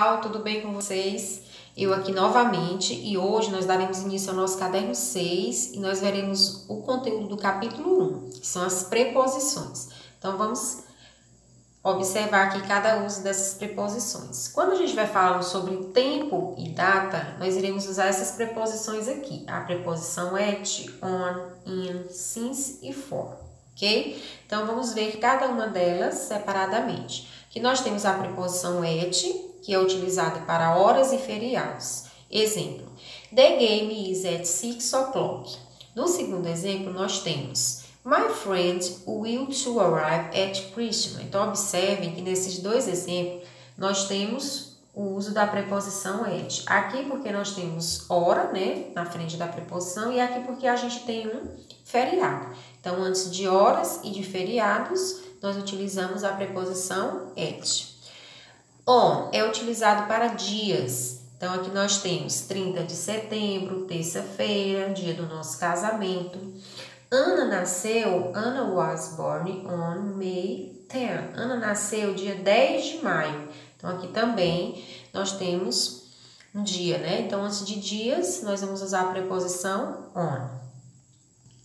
Tudo bem com vocês? Eu aqui novamente e hoje nós daremos início ao nosso caderno 6 e nós veremos o conteúdo do capítulo 1, que são as preposições. Então vamos observar aqui cada uso dessas preposições. Quando a gente vai falando sobre tempo e data, nós iremos usar essas preposições aqui. A preposição at, on, in, since e for, ok? Então vamos ver cada uma delas separadamente. Aqui nós temos a preposição at, que é utilizada para horas e feriados. Exemplo, the game is at 6 o'clock. No segundo exemplo, nós temos my friend will to arrive at Christmas. Então, observem que nesses dois exemplos, nós temos o uso da preposição at. Aqui porque nós temos hora, né, na frente da preposição, e aqui porque a gente tem um feriado. Então, antes de horas e de feriados, nós utilizamos a preposição at. On é utilizado para dias. Então, aqui nós temos 30 de setembro, terça-feira, dia do nosso casamento. Anna was born on May 10. Ana nasceu dia 10 de maio. Então, aqui também nós temos um dia, né? Então, antes de dias, nós vamos usar a preposição on.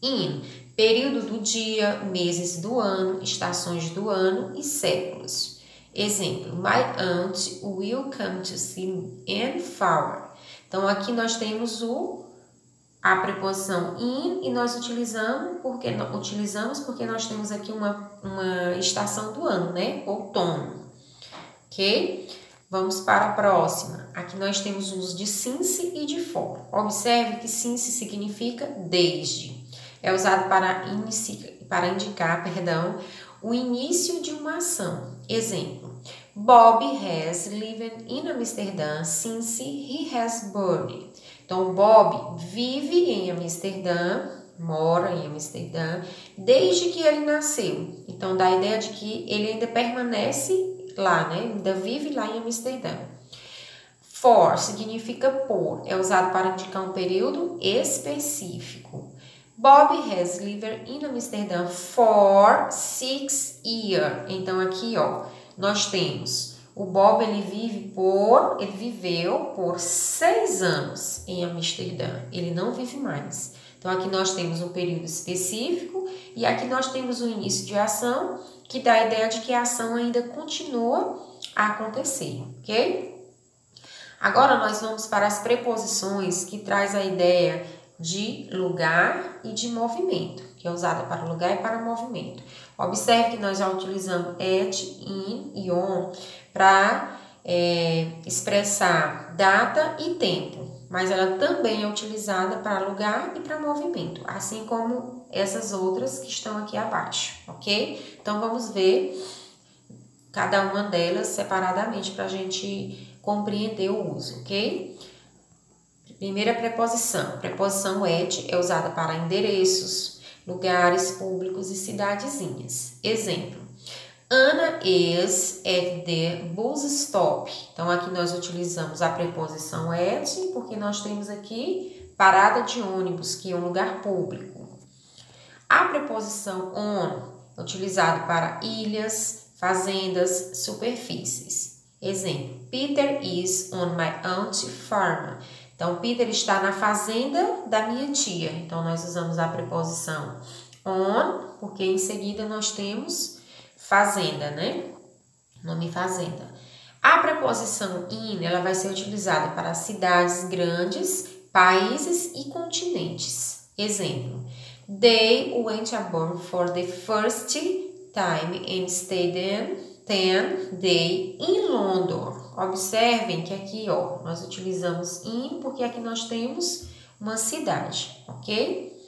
In, período do dia, meses do ano, estações do ano e séculos. Exemplo, my aunt will come to see me in fall. Então, aqui nós temos a preposição in e nós utilizamos porque nós temos aqui uma estação do ano, né? Outono. Ok? Vamos para a próxima. Aqui nós temos o uso de since e de for. Observe que since significa desde. É usado para indicar, o início de uma ação. Exemplo, Bob has lived in Amsterdã since he has born. Então, Bob vive em Amsterdã, mora em Amsterdã, desde que ele nasceu. Então, dá a ideia de que ele ainda permanece lá, né? Ainda vive lá em Amsterdã. For significa por, é usado para indicar um período específico. Bob has lived in Amsterdã for 6 years. Então, aqui, ó, nós temos o Bob, ele viveu por 6 anos em Amsterdã. Ele não vive mais. Então, aqui nós temos um período específico e aqui nós temos o início de ação, que dá a ideia de que a ação ainda continua a acontecer, ok? Agora, nós vamos para as preposições que traz a ideia de lugar e de movimento, que é usada para lugar e para movimento. Observe que nós já utilizamos at, in e on para expressar data e tempo, mas ela também é utilizada para lugar e para movimento, assim como essas outras que estão aqui abaixo, ok? Então, vamos ver cada uma delas separadamente para a gente compreender o uso, ok? Primeira preposição. A preposição at é usada para endereços, lugares públicos e cidadezinhas. Exemplo, Anna is at the bus stop. Então, aqui nós utilizamos a preposição at, porque nós temos aqui parada de ônibus, que é um lugar público. A preposição on é utilizada para ilhas, fazendas, superfícies. Exemplo, Peter is on my aunt's farm. Então, Peter está na fazenda da minha tia. Então, nós usamos a preposição on, porque em seguida nós temos fazenda, né? Nome fazenda. A preposição in, ela vai ser utilizada para cidades grandes, países e continentes. Exemplo, they went abroad for the first time and stayed 10 days in London. Observem que aqui, ó, nós utilizamos in porque aqui nós temos uma cidade, ok?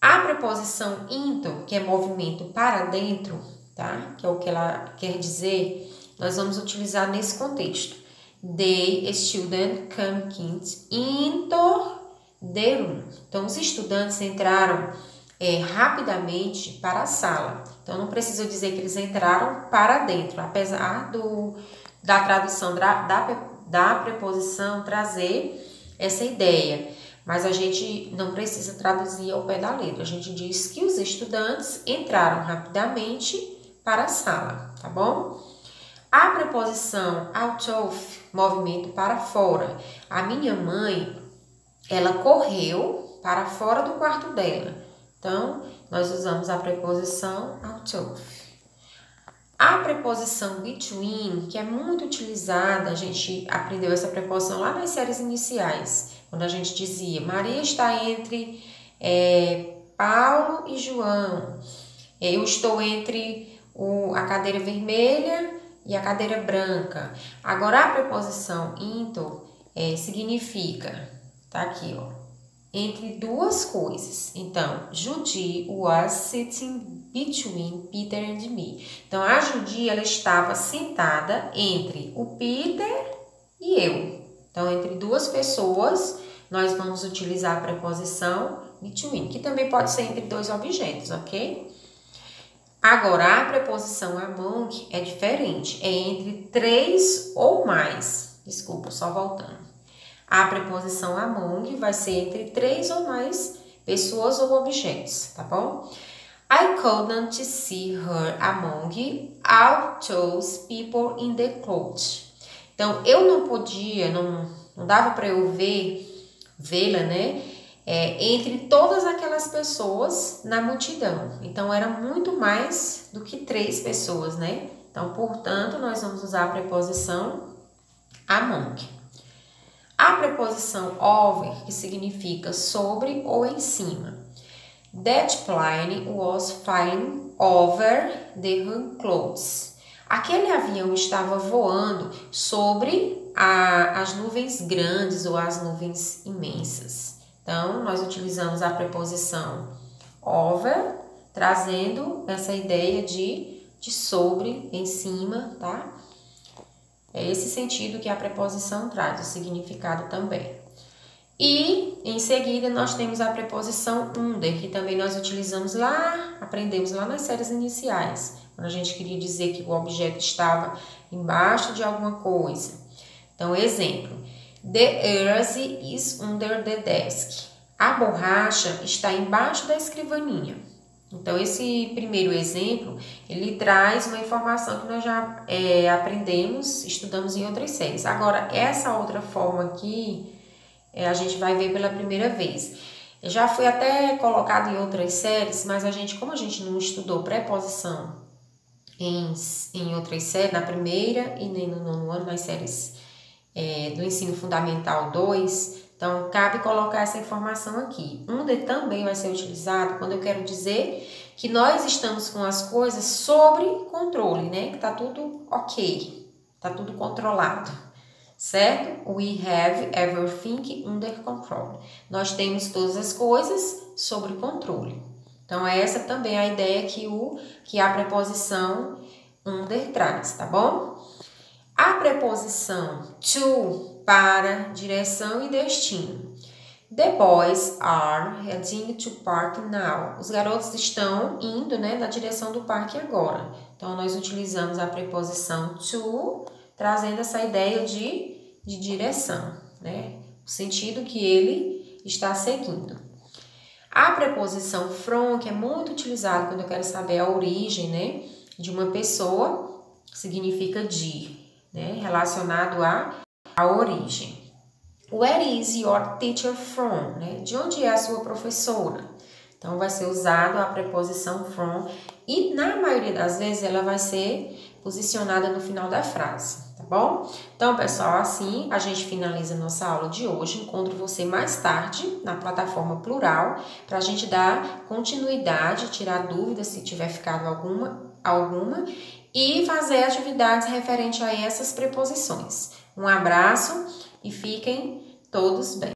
A preposição into, que é movimento para dentro, tá? Que é o que ela quer dizer, nós vamos utilizar nesse contexto. The student came into the room. Então, os estudantes entraram rapidamente para a sala. Então, não precisa dizer que eles entraram para dentro, apesar da tradução da preposição trazer essa ideia. Mas a gente não precisa traduzir ao pé da letra. A gente diz que os estudantes entraram rapidamente para a sala, tá bom? A preposição out of, movimento para fora. A minha mãe, ela correu para fora do quarto dela. Então, nós usamos a preposição out of. A preposição between, que é muito utilizada, a gente aprendeu essa preposição lá nas séries iniciais, quando a gente dizia, Maria está entre Paulo e João. Eu estou entre a cadeira vermelha e a cadeira branca. Agora, a preposição into significa, tá aqui, ó, entre duas coisas. Então, Judy was sitting between Peter and me. Então, a Judy, ela estava sentada entre o Peter e eu. Então, entre duas pessoas, nós vamos utilizar a preposição between, que também pode ser entre dois objetos, ok? Agora, a preposição among é diferente, é entre três ou mais. Desculpa, só voltando. A preposição among vai ser entre três ou mais pessoas ou objetos, tá bom? I couldn't see her among all those people in the crowd. Então, eu não podia, não dava para eu vê-la, né? Entre todas aquelas pessoas na multidão. Então, era muito mais do que três pessoas, né? Então, portanto, nós vamos usar a preposição among. A preposição over, que significa sobre ou em cima. That plane was flying over the clouds. Aquele avião estava voando sobre as nuvens grandes ou as nuvens imensas. Então, nós utilizamos a preposição over, trazendo essa ideia de sobre, em cima, tá? É esse sentido que a preposição traz, o significado também. E, em seguida, nós temos a preposição under, que também nós utilizamos aprendemos lá nas séries iniciais, quando a gente queria dizer que o objeto estava embaixo de alguma coisa. Então, exemplo, the eraser is under the desk. A borracha está embaixo da escrivaninha. Então, esse primeiro exemplo, ele traz uma informação que nós já aprendemos, estudamos em outras séries. Agora, essa outra forma aqui, a gente vai ver pela primeira vez. Já foi até colocado em outras séries, mas como a gente não estudou preposição em outras séries, na primeira e nem no nono ano, nas séries do ensino fundamental 2, então cabe colocar essa informação aqui. Under também vai ser utilizado quando eu quero dizer que nós estamos com as coisas sobre controle, né? Que tá tudo ok, tá tudo controlado, certo? We have everything under control. Nós temos todas as coisas sob controle. Então, essa também é a ideia que a preposição under traz, tá bom? A preposição to, para, direção e destino. The boys are heading to park now. Os garotos estão indo, né, na direção do parque agora. Então, nós utilizamos a preposição to, trazendo essa ideia de direção, né? O sentido que ele está seguindo. A preposição from, que é muito utilizada quando eu quero saber a origem, né, de uma pessoa, significa de, né, relacionado à origem. Where is your teacher from? Né? De onde é a sua professora? Então, vai ser usado a preposição from e, na maioria das vezes, ela vai ser posicionada no final da frase, tá bom? Então, pessoal, assim a gente finaliza a nossa aula de hoje. Encontro você mais tarde na plataforma Plural para a gente dar continuidade, tirar dúvidas se tiver ficado alguma e fazer atividades referentes a essas preposições. Um abraço e fiquem todos bem.